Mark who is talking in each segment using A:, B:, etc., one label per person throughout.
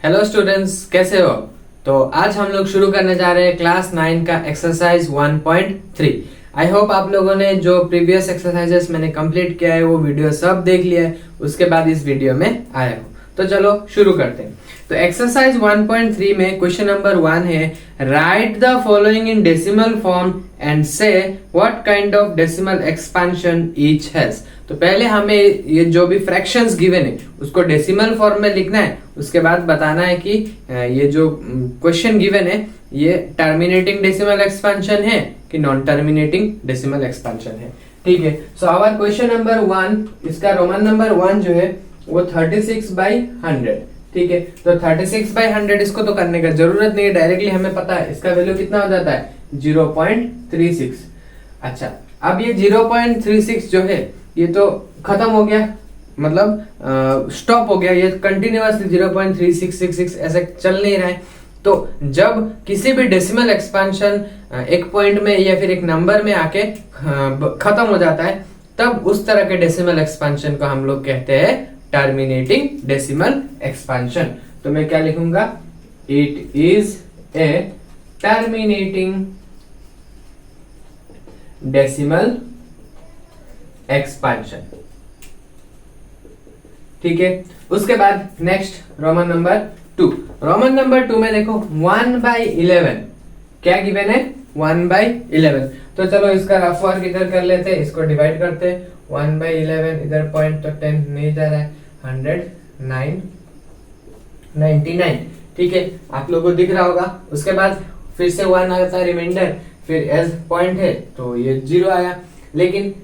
A: Hello students, कैसे हो? तो आज हम लोग शुरू करने जा रहे हैं क्लास 9 का एक्सरसाइज 1.3। आई होप आप लोगों ने जो प्रीवियस एक्सरसाइजेस मैंने कंप्लीट किया है वो वीडियो सब देख लिया है, उसके बाद इस वीडियो में आया हो। तो चलो शुरू करते हैं। तो एक्सरसाइज 1.3 में क्वेश्चन नंबर 1 है, write the following in decimal form and say what kind of decimal expansion each has. तो पहले हमें ये जो भी फ्रैक्शंस गिवन है उसको डेसिमल फॉर्म में लिखना है, उसके बाद बताना है कि ये जो क्वेश्चन गिवन है ये टर्मिनेटिंग डेसिमल एक्सपेंशन है कि नॉन टर्मिनेटिंग डेसिमल एक्सपेंशन है। ठीक है, सो आवर क्वेश्चन नंबर 1, इसका रोमन नंबर 1 जो है वो 36/100। ठीक है, तो 36/100 इसको तो करने का जरूरत नहीं है, डायरेक्टली हमें पता है इसका वैल्यू कितना हो जाता है 0.36। अच्छा, अब ये 0.36 जो है ये तो खत्म हो गया, मतलब स्टॉप हो गया, ये कंटिन्यूअसली 0.3666 ऐसे चल नहीं रहा है। तो जब किसी भी डेसिमल एक्सपेंशन एक पॉइंट में या फिर एक नंबर में आके खत्म हो जाता है, तब उस तरह के डेसिमल एक्सपेंशन को हम लोग कहते हैं टर्मिनेटिंग डेसिमल एक्सपेंशन। तो मैं क्या लिखूंगा, it is a terminating decimal expansion. ठीक है, उसके बाद next Roman number 2। Roman number 2 में देखो 1/11 क्या गिवन है, 1/11। तो चलो इसका रफ वर्क इधर कर लेते हैं, इसको डिवाइड करते हैं। 1/11 इधर पॉइंट तो 10 नहीं जा रहा है, 100 99। ठीक है, आप लोगों को दिख रहा होगा। उसके बाद फिर से 1 आता है रिमाइंडर, फिर एज पॉइंट है तो ये 0 आया, लेकिन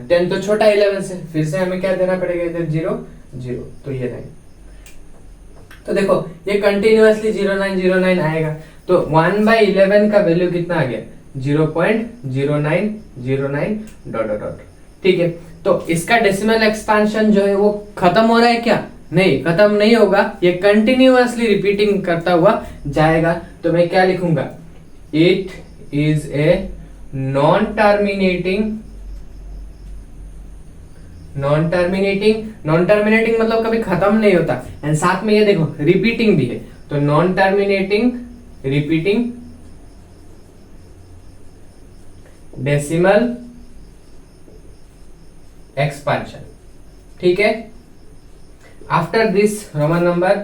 A: 10 तो छोटा 11 से, फिर से हमें क्या देना पड़ेगा इधर 0 0, तो ये 9। तो देखो ये कंटिन्यूअसली 0909 आएगा, तो 1/11 का वैल्यू कितना आ गया 0.0909 डॉट डॉट डॉट। ठीक है, तो इसका डेसिमल एक्सपेंशन जो है वो खत्म हो रहा है क्या? नहीं, खत्म नहीं होगा, ये कंटिन्यूअसली रिपीटिंग करता हुआ जाएगा। तो मैं क्या लिखूंगा, it is a non terminating मतलब कभी खत्म नहीं होता, एंड साथ में ये देखो रिपीटिंग भी है, तो non terminating repeating decimal expansion. ठीक है, after this Roman number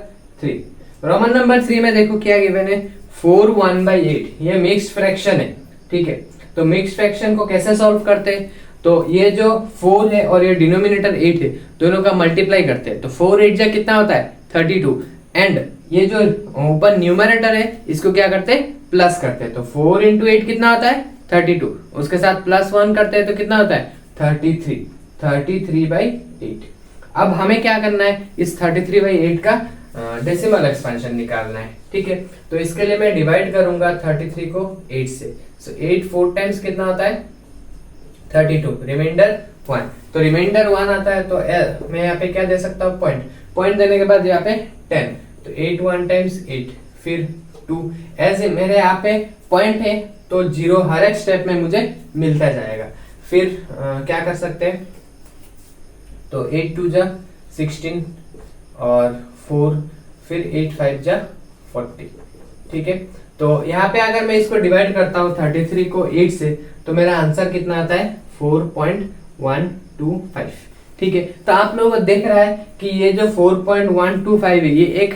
A: 3। Roman number 3 में देखो क्या गिवन है, 4 1/8। ये मिक्स्ड फ्रैक्शन है। ठीक है, तो मिक्स्ड फ्रैक्शन को कैसे सॉल्व करते हैं, तो ये जो 4 है और ये डिनोमिनेटर 8 है, दोनों का मल्टीप्लाई करते हैं, तो 4 8 जा कितना होता है 32, एंड ये जो ऊपर न्यूमरेटर है इसको क्या करते हैं प्लस करते हैं, तो 4 × 8 कितना होता है 32, उसके साथ +1 करते हैं तो कितना होता है 33/8। अब हमें क्या करना है, इस 33/8 का डेसिमल एक्सपेंशन निकालना है। ठीक है, तो इसके लिए मैं डिवाइड करूंगा 33 को 8 से, सो 8 4 टाइम्स कितना होता है 32, रिमाइंडर 1। तो रिमाइंडर 1 आता है, तो मैं यहाँ पे क्या दे सकता हूँ, पॉइंट देने के बाद यहाँ पे 10, तो 8 1 टाइम्स 8, फिर 2, ऐसे मेरे यहाँ पे पॉइंट है तो 0 हर एक स्टेप में मुझे मिलता जाएगा। फिर क्या कर सकते हैं, तो 8 2 जा 16 और 4, फिर 8 5 जा 40। ठीक है, तो यहाँ पे अगर मैं इसको डिवाइड करता हूँ 33 को 8 से, तो मेरा आंसर कितना आता है 4.125। ठीक है, तो आप लोगों को देख रहा है कि ये जो 4.125 है ये एक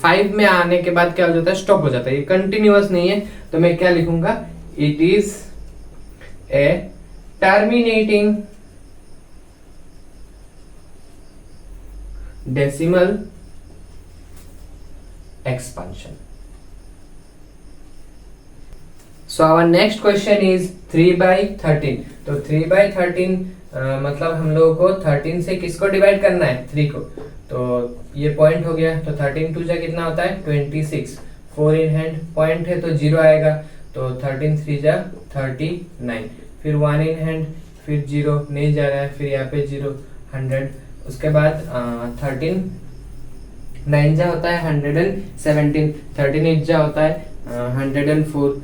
A: 5 में आने के बाद क्या हो जाता है, स्टॉप हो जाता है, ये कंटिन्यूअस नहीं है। तो मैं क्या लिखूंगा, it is a terminating decimal expansion. So our next question is 3/13। तो 3/13 मतलब हम लोगों को 13 से किसको डिवाइड करना है 3 को, तो ये पॉइंट हो गया, तो 13 2 जा कितना होता है 26, 4 इन हैंड पॉइंट है तो 0 आएगा, तो 13 3 जा 39, फिर 1 इन हैंड, फिर 0 नहीं जा रहा है, फिर यहाँ पे 0 100, उसके बाद 13 9 जा होता है 117, 13 8 जा होता है 104,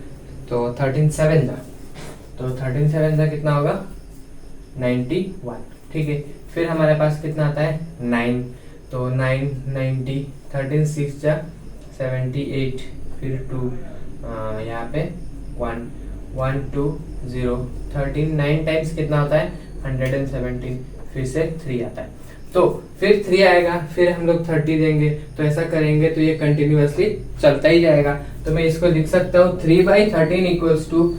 A: तो 13 7 जा, तो 13 7 जा कितना होगा 91। ठीक है, फिर हमारे पास कितना आता है 9, तो 990, 13 6 जा 78, फिर 2 यहाँ पे 1 1 2 0 13, 9 टाइम्स कितना होता है 117, फिर से 3 आता है, तो फिर 3 आएगा, फिर हम लोग 30 देंगे, तो ऐसा करेंगे तो ये कंटिन्यूअसली चलता ही जाएगा। तो मैं इसको लिख सकता हूँ 3/13 equals to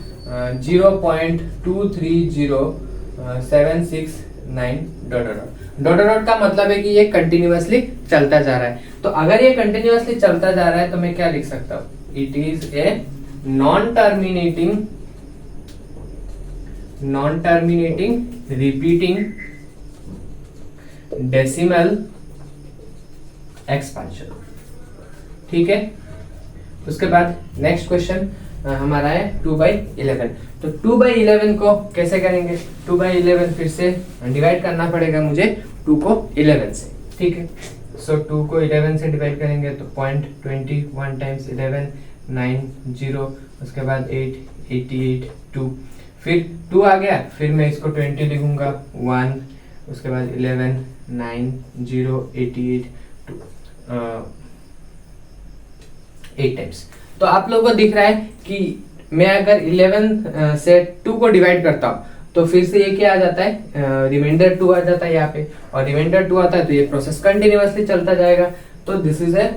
A: 0.230769 dot dot dot का मतलब है कि ये कंटिन्यूअसली चलता जा रहा है। तो अगर ये कंटिन्यूअसली चलता जा रहा है तो मैं क्या लिख सकता हूँ, it is a non terminating repeating decimal expansion. ठीक है, उसके बाद नेक्स्ट क्वेश्चन हमारा है 2/11। तो 2/11 को कैसे करेंगे, 2/11 फिर से डिवाइड करना पड़ेगा मुझे 2 को 11 से। ठीक है, सो 2 को 11 से डिवाइड करेंगे तो 0.21 टाइम्स 11 90, उसके बाद 8 88 2, फिर 2 आ गया, फिर मैं इसको 20 लिखूंगा 1, उसके बाद 11 9 0 88 2 8 टाइम्स। तो आप लोगों को दिख रहा है कि मैं अगर 11 से 2 को डिवाइड करता हूँ तो फिर से ये क्या आ जाता है, रिमाइंडर 2 आ जाता है यहाँ पे, और रिमाइंडर 2 आता है तो ये प्रोसेस कंटिन्यूअसली चलता जाएगा। तो this is a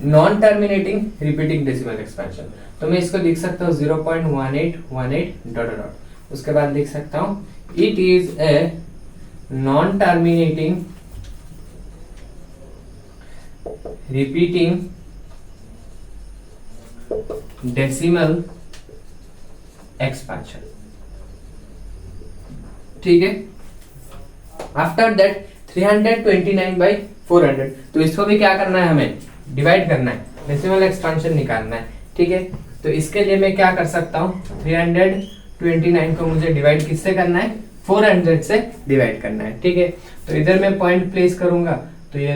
A: non terminating repeating decimal expansion. तो मैं इसको लिख सकता हूँ 0.1818 डॉट डॉट, उसके बाद लिख सकता हूँ it is a non terminating repeating decimal expansion. ठीक है, आफ्टर दैट 329/400, तो इसको भी क्या करना है, हमें डिवाइड करना है, डेसिमल एक्सपेंशन निकालना है। ठीक है, तो इसके लिए मैं क्या कर सकता हूँ, 329 को मुझे डिवाइड किससे करना है, 400 से डिवाइड करना है। ठीक है, तो इधर मैं पॉइंट प्लेस करूंगा तो ये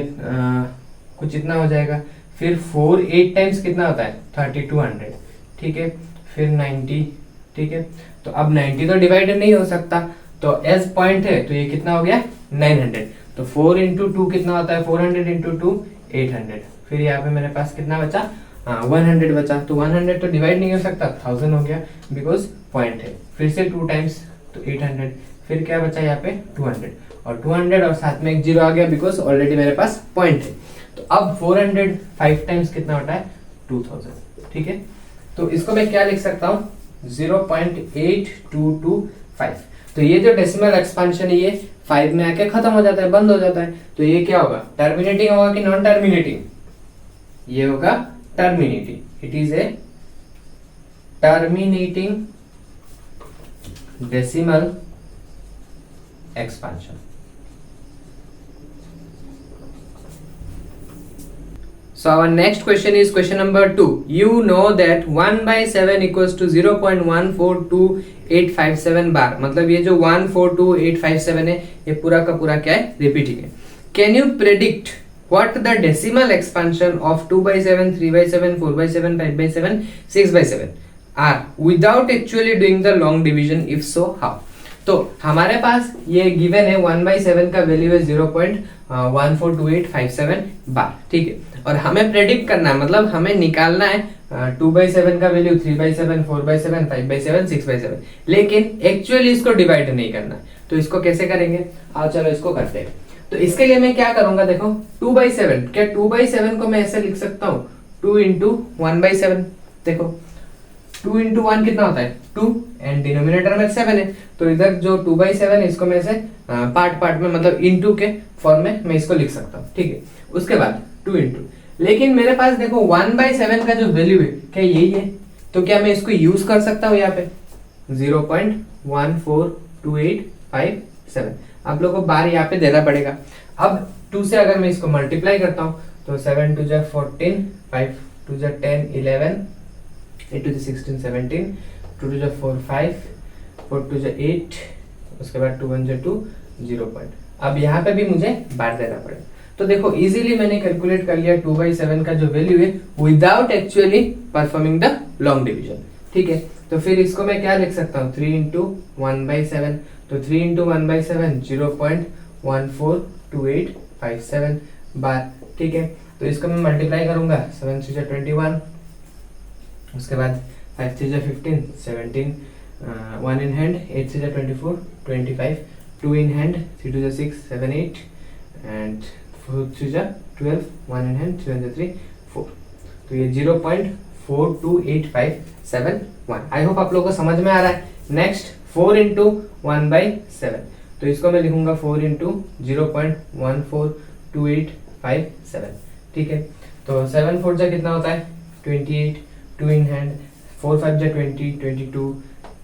A: कुछ इतना हो जाएगा, फिर 4 8 टाइम्स कितना होता है 3200। ठीक है, फिर 90। ठीक है, तो अब 90 तो डिवाइड नहीं हो सकता, तो एज पॉइंट है तो ये कितना हो गया 900, तो 4 इंटू 2 कितना होता है 400 इंटू 2 800, फिर यहाँ पे मेरे पास कितना बचा 100 बचा, तो 100 तो डिवाइड नहीं हो सकता, 1000 हो गया बिकॉज पॉइंट है, फिर से 2 टाइम्स तो 800, फिर क्या बचा यहाँ पे 200 और 200 और साथ में एक 0 आ गया बिकॉज ऑलरेडी मेरे पास पॉइंट है। तो अब 400 5 टाइम्स कितना होता है 2000। ठीक है, तो इसको मैं क्या लिख सकता हूँ 0.8225। तो ये जो डेसिमल एक्सपेंशन है ये 5 में आके खत्म हो जाता है, बंद हो जाता है, तो ये क्या होगा, टर्मिनेटिंग होगा कि नॉन टर्मिनेटिंग, ये होगा terminating, it is a terminating decimal expansion. So our next question is question number 2. You know that 1/7 equals to 0.142857 बार, मतलब ये जो 142857 है ये पूरा का पूरा क्या है, रिपीटिंग है। Can you predict what the decimal expansion of 2/7, 3/7, 4/7, 5/7, 6/7 are without actually doing the long division? If so, how? तो हमारे पास ये गिवन है 1/7 का वैल्यू है 0.142857 बार। ठीक है, और हमें प्रेडिक्ट करना है, मतलब हमें निकालना है 2/7 का वैल्यू, 3/7, 4/7, 5/7, 6/7, लेकिन एक्चुअली इसको डिवाइड नहीं करना है। तो इसको कैसे करेंगे, आओ चलो इसको करते हैं। तो इसके लिए मैं क्या करूंगा, देखो 2/7, क्या 2/7 को मैं ऐसे लिख सकता हूँ 2 इंटू 1/7। देखो 2 इंटू 1 कितना होता है 2 एंड डिनोमिनेटर में 7 है, तो इधर जो 2/7 है इसको मैं ऐसे पार्ट में मतलब इनटू के फॉर्म में मैं इसको लिख सकता हूँ। ठीक है, उसके बाद 2 इंटू, लेकिन मेरे पास देखो 1/7 का जो वैल्यू है क्या यही है, तो क्या मैं इसको यूज कर सकता हूँ यहाँ पे 0.142857, आप लोगों को बार यहाँ पे देना पड़ेगा। अब 2 से अगर मैं इसको मल्टीप्लाई करता हूँ तो 7 2 14, 5 2 10 11, 8 2 16 17, 2 2 4 5, 4 2 8, उसके बाद 2 1 2 0 पॉइंट। अब यहाँ पे भी मुझे बार देना पड़ेगा। तो देखो इजीली मैंने कैलकुलेट कर लिया 2/7 का जो वैल्यू है without actually performing the long division. ठीक है, तो फिर इसको मैं क्या लिख सकता हूँ 3 इंटू 1/7, तो 3 इंटू 1/7 0.142857, बार, ठीक है। तो इसको मैं मल्टीप्लाई करूंगा, 7 3 जा 21, उसके बाद 5 3 जा 15 17, 1 in hand, 8 3 जा 24 25, 2 in hand, 3 2 जा 6 7 8 and 4 3 जा 12, 1 in hand, 3 1 जा 3 4। तो ये 0.42857 आई होप आप लोगों को समझ में आ रहा है। नेक्स्ट 4 इंटू 1/7, तो इसको मैं लिखूंगा 4 इंटू 0.142857, ठीक है। तो 7 4 जा कितना होता है 28, 2 इन हैंड, 4 5 जा 20 22,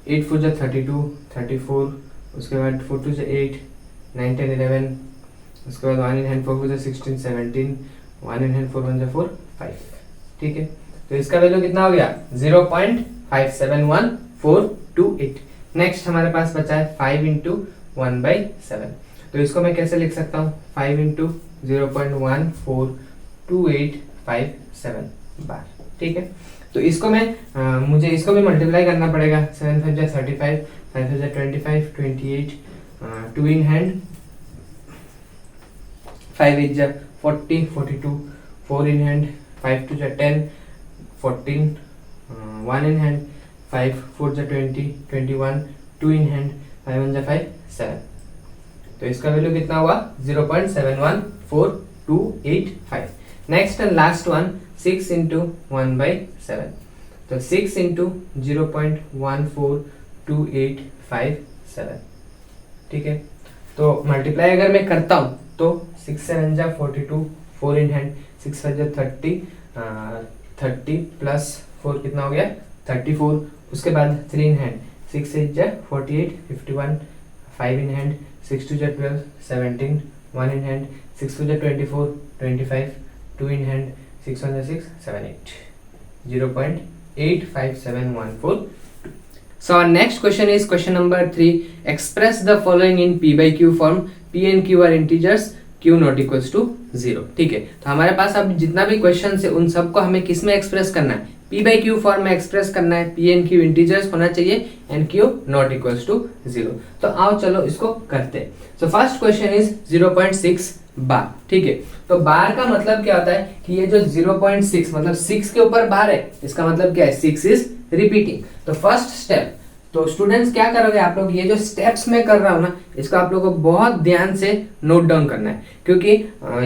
A: 8 4 जा 32 34, उसके बाद 4 2 जा 8 9 10 11, उसके बाद 1 इन हैंड 4 4 जा 16 17, 1 इन हैंड 4 1 जा 4 5, ठीक है। तो इसका वैल्यू कितना हो गया 0.571428। नेक्स्ट हमारे पास बचा है 5 इंटू 1/7, तो इसको मैं कैसे लिख सकता हूँ 5 इंटू 0.142857 बार, ठीक है। तो इसको मैं मुझे इसको भी मल्टीप्लाई करना पड़ेगा, 7 5 जा 35, 5 5 जा 25 28, 2 इन हैंड, 5 8 जा 40 42, 4 इन हैंड, 5 2 जा 10 14, 1 in hand, 5 4 जा 20 21, 2 in hand, 5 1 जा 5 7। तो इसका वैल्यू कितना हुआ 0.714285। Next and last one 6 into 1/7, तो 6 इंटू 0.14285, ठीक है। तो मल्टीप्लाई अगर मैं करता हूँ तो 6 7 जा 42, 4 इन हैंड, 6 5 जा 30 प्लस 4 कितना हो गया 34, उसके बाद 3 इन हैंड, 6 8 जा 48 51, 5 इन हैंड, 6 2 जा 12 17, 1 इन हैंड, 6 4 जा 24 25, 2 इन हैंड, 6 1 जा 6 7 8, 0.857142। So our next question is question number 3. Express the following in P by Q form. P and Q are integers, Q not equals to 0, ठीक है। तो हमारे पास अब जितना भी क्वेश्चन है उन सबको हमें किस में एक्सप्रेस करना है P by Q फॉर्म में एक्सप्रेस करना है। P and Q इंटीजर्स होना चाहिए and Q not equals to 0। तो आओ चलो इसको करते हैं। So first question is 0.6 bar, ठीक है। तो बार का मतलब क्या होता है कि ये जो 0.6 मतलब 6 के ऊपर बार है, इसका मतलब क्या है 6 इज रिपीटिंग। तो फर्स्ट स्टेप, तो स्टूडेंट्स क्या करोगे आप लोग, ये जो स्टेप्स मैं कर रहा हूं ना इसको आप लोगों को बहुत ध्यान से नोट डाउन करना है, क्योंकि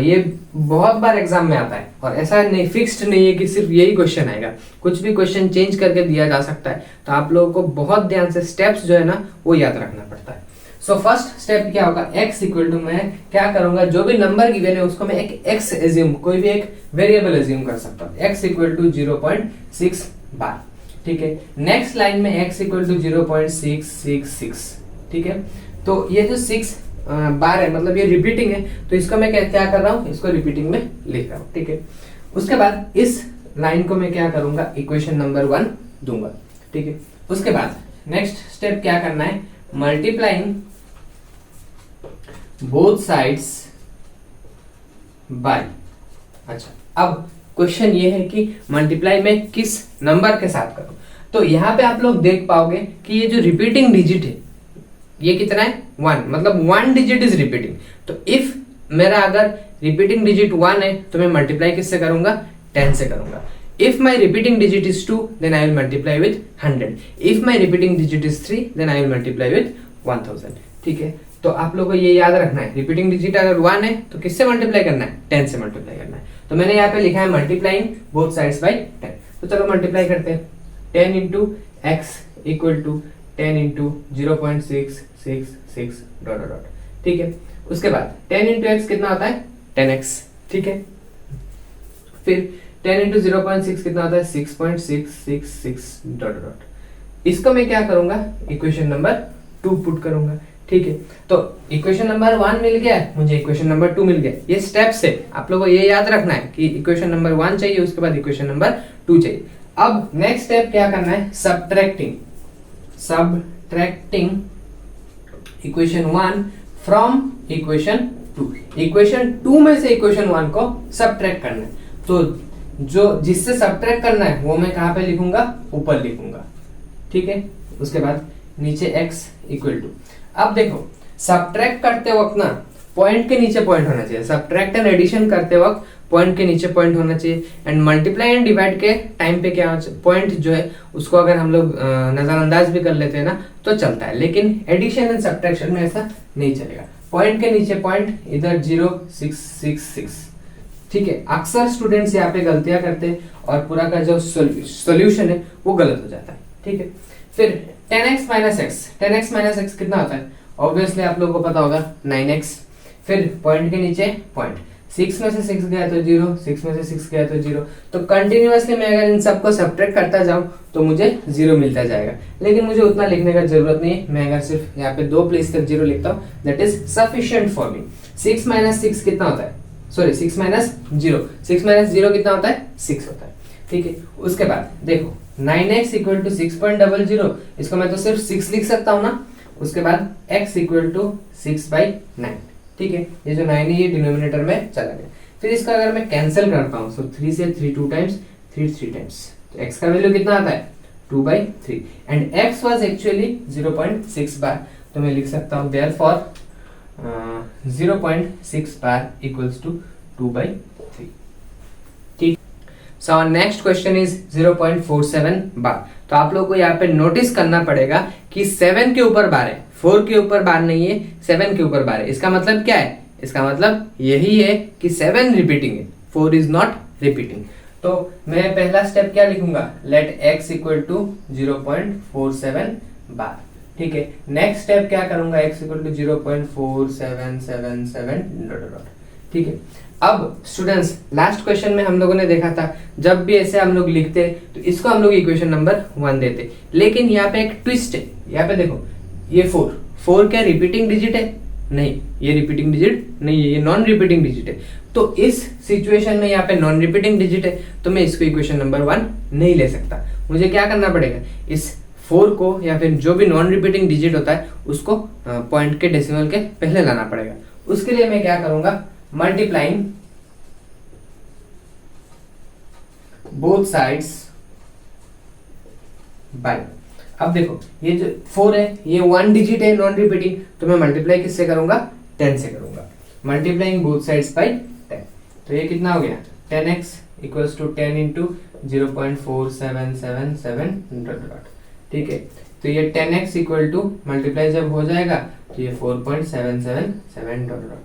A: ये बहुत बार एग्जाम में आता है और ऐसा नहीं फिक्स्ड नहीं है कि सिर्फ यही क्वेश्चन आएगा, कुछ भी क्वेश्चन चेंज करके दिया जा सकता है। तो आप लोगों को बहुत ध्यान से स्टेप्स जो है ना वो याद रखना पड़ता है। सो फर्स्ट स्टेप क्या होगा, x इक्वल टू मैं क्या करूंगा, जो भी नंबर गिवन है उसको मैं एक x एज्यूम, कोई भी एक वेरिएबल एज्यूम कर सकता हूँ। x इक्वल टू 0.6 बार, ठीक है। नेक्स्ट लाइन में x इक्वल टू 0.666, ठीक है। तो ये जो 6 बार है मतलब ये रिपीटिंग है, तो इसको मैं क्या कर रहा हूँ, इसको रिपीटिंग में लिख रहा हूँ, ठीक है। उसके बाद इस लाइन को मैं क्या करूंगा, इक्वेशन नंबर 1 दूंगा, ठीक है। उसके बाद नेक्स्ट स्टेप क्या करना है, मल्टीप्लाइंग बोथ साइड्स बाय। अच्छा, अब क्वेश्चन ये है कि मल्टीप्लाई में किस नंबर के साथ करूं। तो यहाँ पे आप लोग देख पाओगे कि ये जो रिपीटिंग डिजिट है ये कितना है 1, मतलब 1 डिजिट इज रिपीटिंग। तो इफ मेरा अगर रिपीटिंग डिजिट 1 है तो मैं मल्टीप्लाई किससे करूंगा, 10 से करूंगा। If my repeating digit is 2 then I will multiply with 100। If my repeating digit is 3 then I will multiply with 1000, ठीक है। तो आप लोगों को ये याद रखना है, रिपीटिंग डिजिट अगर 1 है तो किससे मल्टीप्लाई करना है, 10 से मल्टीप्लाई करना है। तो मैंने यहाँ पे लिखा है मल्टीप्लाइंग बोथ साइड्स बाय 10। तो चलो मल्टीप्लाई करते हैं। 10 into x equal to 10 into 0.666 dot dot, ठीक है। उसके बाद 10 इंटू एक्स कितना होता है 10x, ठीक है। फिर 10 इंटू 0.6 कितना होता है 6.666 डॉट डॉट। इसको मैं क्या करूंगा, इक्वेशन नंबर 2 पुट करूंगा, ठीक है। तो इक्वेशन नंबर 1 मिल गया, मुझे इक्वेशन नंबर 2 मिल गया। ये स्टेप्स है, आप लोगों को ये याद रखना है कि इक्वेशन नंबर 1 चाहिए, उसके बाद इक्वेशन नंबर 2 चाहिए। अब नेक्स्ट स्टेप क्या करना है, subtracting equation 1 from equation 2। Equation 2 में से इक्वेशन 1 को सब्ट्रैक्ट करना है। तो जो जिससे सब्ट्रैक्ट करना है वो मैं कहाँ पे लिखूंगा, ऊपर लिखूंगा, ठीक है। उसके बाद नीचे x इक्वल टू, अब देखो सब्ट्रैक्ट करते वक्त ना पॉइंट के नीचे पॉइंट होना चाहिए, सब्ट्रैक्ट एंड एडिशन करते वक्त पॉइंट के नीचे पॉइंट होना चाहिए। एंड मल्टीप्लाई एंड डिवाइड के टाइम पे क्या पॉइंट जो है उसको अगर हम लोग नजरअंदाज भी कर लेते हैं ना तो चलता है, लेकिन एडिशन एंड सब्ट्रैक्शन में ऐसा नहीं चलेगा। पॉइंट के नीचे पॉइंट, इधर 0 6 6 6, ठीक है। अक्सर स्टूडेंट्स यहाँ पे गलतियां करते हैं और पूरा का जो सॉल्यूशन है वो गलत हो जाता है, ठीक है। फिर 10x minus x, 10x minus x कितना होता है? ऑब्वियसली आप लोगों को पता होगा 9x। फिर पॉइंट के नीचे पॉइंट, 6 में से 6 गया तो 0, 6 में से 6 गया तो 0। तो कंटिन्यूअसली मैं अगर इन सबको सब्ट्रैक्ट करता जाऊं तो मुझे 0 मिलता जाएगा, लेकिन मुझे उतना लिखने का जरूरत नहीं है। मैं अगर सिर्फ यहाँ पे 2 प्लेस तक 0 लिखता हूँ, that is sufficient for me. 6 minus 6 कितना होता है? सॉरी 6 माइनस 0, 6 माइनस 0 कितना होता है? 6 होता है, ठीक है। उसके बाद देखो 9x इक्वल टू 6.00, इसको मैं तो सिर्फ 6 लिख सकता हूँ ना। उसके बाद x इक्वल टू 6/9, ठीक है। ये जो 9 है ये डिनोमिनेटर में चला गया। फिर इसका अगर मैं कैंसिल करता हूँ, सो 3 से 3 2 टाइम्स, 3 3 टाइम्स, तो x का वैल्यू कितना आता है? 2/3 एंड x वाज एक्चुअली 0.6 बार, तो मैं लिख सकता हूँ देयरफॉर 0.6 बार इक्वल्स टू 2/3, ठीक। So our next question is 0.47 bar. तो आप लोगों को यहाँ पे नोटिस करना पड़ेगा कि 7 के ऊपर बार है, 4 के ऊपर बार नहीं है, 7 के ऊपर बार है। इसका मतलब क्या है? इसका मतलब यही है कि 7 रिपीटिंग है, 4 इज नॉट रिपीटिंग। तो मैं पहला स्टेप क्या लिखूंगा? Let x equal to 0.47 bar, ठीक है। नेक्स्ट स्टेप क्या करूंगा? x equal to 0.4777 dot dot, ठीक है। अब स्टूडेंट्स लास्ट क्वेश्चन में हम लोगों ने देखा था जब भी ऐसे हम लोग लिखते तो इसको हम लोग इक्वेशन नंबर 1 देते, लेकिन यहाँ पे एक ट्विस्ट है। यहाँ पे देखो ये 4 क्या रिपीटिंग डिजिट है? नहीं, ये रिपीटिंग डिजिट नहीं है, ये नॉन रिपीटिंग डिजिट है। तो इस सिचुएशन में यहाँ पे नॉन रिपीटिंग डिजिट है, तो मैं इसको इक्वेशन नंबर 1 नहीं ले सकता। मुझे क्या करना पड़ेगा? इस 4 को या फिर जो भी नॉन रिपीटिंग डिजिट होता है उसको पॉइंट के डेसिमल के पहले लाना पड़ेगा। उसके लिए मैं क्या करूंगा? Multiplying both sides by. अब देखो ये जो 4 है ये 1 डिजिट है नॉन रिपीटिंग, तो मैं मल्टीप्लाई किससे करूंगा? 10 से करूंगा। मल्टीप्लाइंग बोथ साइड्स बाय 10, तो ये कितना हो गया? 10x equals to 10 into 0.4777 dot dot, ठीक है। तो ये 10x इक्वल टू मल्टीप्लाई जब हो जाएगा तो ये 4.777 डॉट डॉट।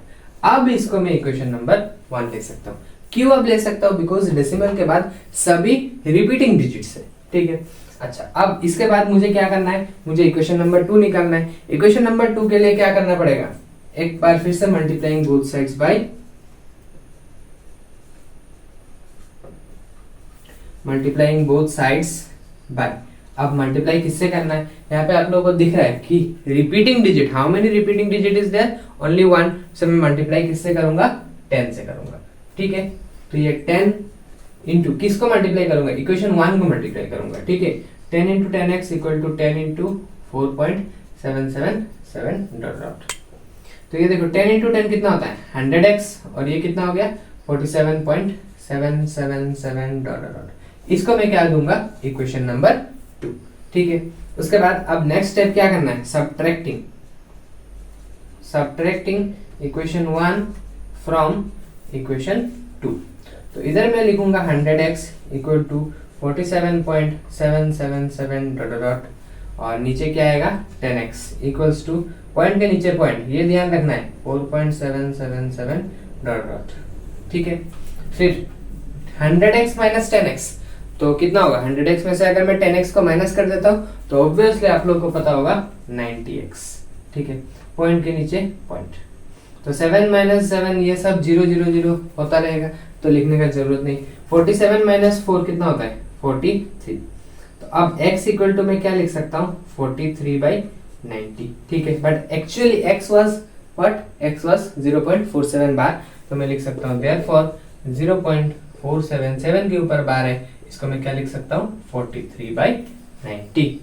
A: अब इसको मैं इक्वेशन नंबर 1 ले सकता हूँ। क्यों अब ले सकता हूँ? बिकॉज डेसिमल के बाद सभी रिपीटिंग डिजिट्स है, ठीक है। अच्छा, अब इसके बाद मुझे क्या करना है? मुझे इक्वेशन नंबर 2 निकालना है। इक्वेशन नंबर 2 के लिए क्या करना पड़ेगा? एक बार फिर से multiplying both sides by multiplying both sides by. अब मल्टीप्लाई किससे करना है? यहाँ पे आप लोगों को दिख रहा है कि repeating digit, how many repeating digit is there? Only 1। सो मैं मल्टीप्लाई किससे करूंगा? 10 से करूंगा, ठीक है। तो ये 10 इंटू किसको मल्टीप्लाई करूंगा? इक्वेशन 1 को मल्टीप्लाई करूंगा, ठीक है। 10 into 10x equal to 10 into 4.777 dot dot. तो ये देखो 10 इंटू 10 कितना होता है? 100x, और ये कितना हो गया? 47.777 डॉट डॉट। इसको मैं क्या दूंगा? इक्वेशन नंबर 2, ठीक है। उसके बाद अब नेक्स्ट स्टेप क्या करना है? Subtracting equation 1 from equation 2। तो इधर मैं लिखूंगा 100x equal to 47.777 dot dot, और नीचे क्या आएगा? 10x इक्वल्स टू पॉइंट के नीचे पॉइंट, ये ध्यान रखना है, 4.777 डॉट डॉट, ठीक है। फिर 100x माइनस 10x, तो कितना होगा? 100x में से अगर मैं 10x को माइनस कर देता हूँ तो ऑब्वियसली आप लोग को पता होगा 90x, ठीक है। पॉइंट के नीचे पॉइंट, तो 7 माइनस 7 ये सब 0 0 0 होता रहेगा, तो लिखने का जरूरत नहीं। 47 माइनस 4 कितना होता है? 43। तो अब x इक्वल टू मैं क्या लिख सकता हूँ? 43/90, ठीक है। But actually x was what? x was 0.47 bar, तो मैं लिख सकता हूँ देयरफॉर 0.477 के ऊपर बार है, इसको मैं क्या लिख सकता हूँ? 43/90।